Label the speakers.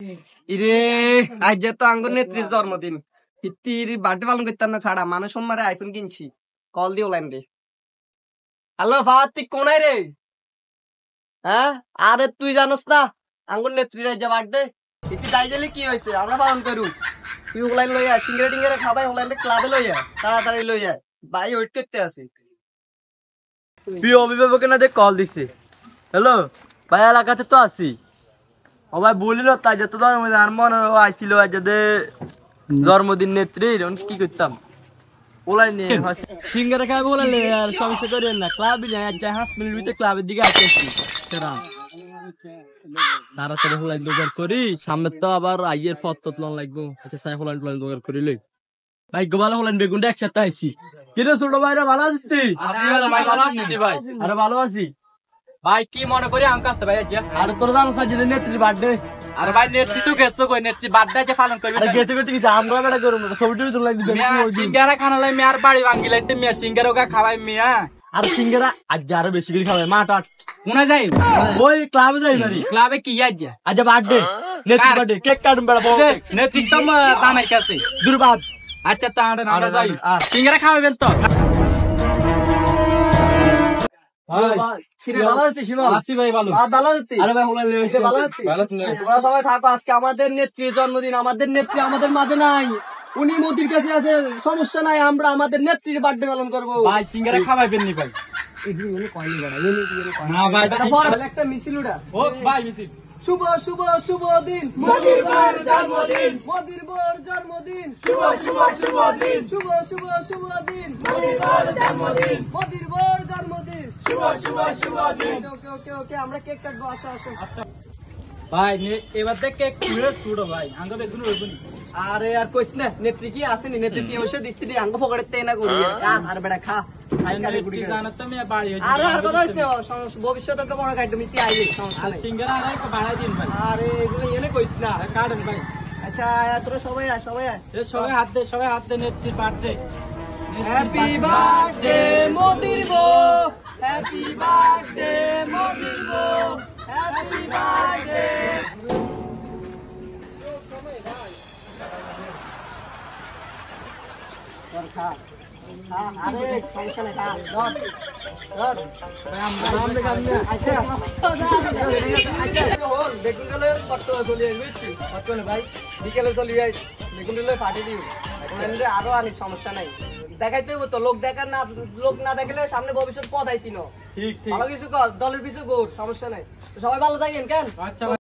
Speaker 1: ইরে আজ তো আঙ্গুর নেত্রীর জন্মদিন হিত্তির বার্থডে পালন করতাম না খাড়া মানুষ সোমবারে আইফোন কিনছি কল দিয়ে ওলাইন রে। হ্যালো ফাহাদ তুই কোনায় রে? হ্যাঁ আরে তুই জানোস না আঙ্গুর নেত্রীর আজ বার্থডে হিত্তি যাই গেলে কি হয়েছে আমরা পালন করু। তুই ওলাইন লইয়া সিঙ্গারা টিঙ্গারা খাবাই ওলাইন ক্লাবে লইয়া তাড়াতাড়ি লইয়া ভাই ওয়েট করতে আছে।
Speaker 2: প্রিয় অভিভাবকের না কল দিছে। হ্যালো ভাই এলাকাতে তো আছি। ও ভাই বলিল তাই যত জন্মদিন আর মনে আইছিল যদি জন্মদিন নেত্রীর কি করতাম ওলাই নিয়ে সিঙ্গারা খাবে ওলাইলে আর সমস্যা করেন না ক্লাবে নিয়ে 5 মিনিট ভিতরে ক্লাবের দিকে আসতেছি তাড়াতাড়ি হোলাইন দোকান করি সামনে তো আবার আইয়ের পথ লোন লাগবো। আচ্ছা সাই হোলাইন দোকান করি লই ভাই গোবালা হোলাইন বেগুনটা একসাথে আইছি। কিরে ছোট ভাইরা ভালো আছিস তুই?
Speaker 1: ভাই
Speaker 2: আরে ভালো আছি
Speaker 1: ভাই কি মনে করি আঙ্ক আসতে ভাই আজ
Speaker 2: আর তোর জানো সাজিয়ে নেত্রীর বার্থডে
Speaker 1: আর ভাই নেত্রী তো গেছো কই নেত্রী বার্থডে যে পালন করবি
Speaker 2: আরে গেছে গেছে কিছু আমরা বেটা করব না ছবিটা তো লাগি
Speaker 1: সিঙ্গারা খানা লাই মিয়ার বাড়ি ভাঙ্গি লাইতে মিয়া সিঙ্গারা ওকা খাওয়াই মিয়া
Speaker 2: আর সিঙ্গারা আজ আরো বেশি করে খাবে মা টাট
Speaker 1: কোনা যাই
Speaker 2: ওই ক্লাবে যাই মারি
Speaker 1: ক্লাবে কি আজ
Speaker 2: আজ বার্থডে নেত্রী বার্থডে কেক কাটুম বেটা বউ
Speaker 1: নেত্রী তো দানাই কাছে
Speaker 2: দুর্বাদ
Speaker 1: আচ্ছা তা আমরা যাই সিঙ্গারা খাওয়াবেন তো আমাদের নেত্রীর জন্মদিন আমাদের নেত্রী আমাদের মাঝে নাই উনি মোদির কাছে আছে সমস্যা নাই আমরা আমাদের নেত্রীর বার্থডে পালন করবো ভাই সিঙ্গারা খাওয়াইবেন নি ভাই একটা মিছিল উড়া ও ভাই মিছিল শুভ শুভ শুভ দিন মোদির বার জন্মদিন মোদির বার জন্মদিন শুভ শুভ শুভ দিন শুভ শুভ শুভ দিন মোদির বার জন্মদিন মোদির বার জন্মদিন শুভ শুভ শুভ দিন ওকে ওকে ওকে আমরা কেক কাটবো আসো আসো আচ্ছা ভাই এবার দেখ কেক পুরো ছুড়ো ভাই আঙ্গ বেগুন রইবনি আরে আর কইছ না নেত্রী কি আসেনি নেত্রী কি ওষুধ দিছিলি আঙ্গ পকেটে তে না করি কা আর বেটা খা ভবিষ্যৎ বড় খাইতো মিটি আইলে সিঙ্গারা বাড়াই দিন ভাই আরে এগুলো এনে কইস না কাটেন ভাই আচ্ছা তোরা সবাই আয় সবাই হাত দে নেত্রীর বার্থডে হ্যাপি বার্থডে মোদির বউ হ্যাপি বার্থডে মোদির বউ হ্যাপি বার্থডে খা আরে সমস্যা নেই বেগুন গেলে ভাই বিকেলে চলে যাই বেগুন দিলে ফাটি দিই আরো আনি সমস্যা নাই দেখাইতে হইব তো লোক দেখার না লোক না দেখালে সামনে ভবিষ্যৎ পথ আইতিনো ঠিক ভালো কিছু কর দলের পিছু গোর সমস্যা নাই সবাই ভালো থাকেন কেন আচ্ছা।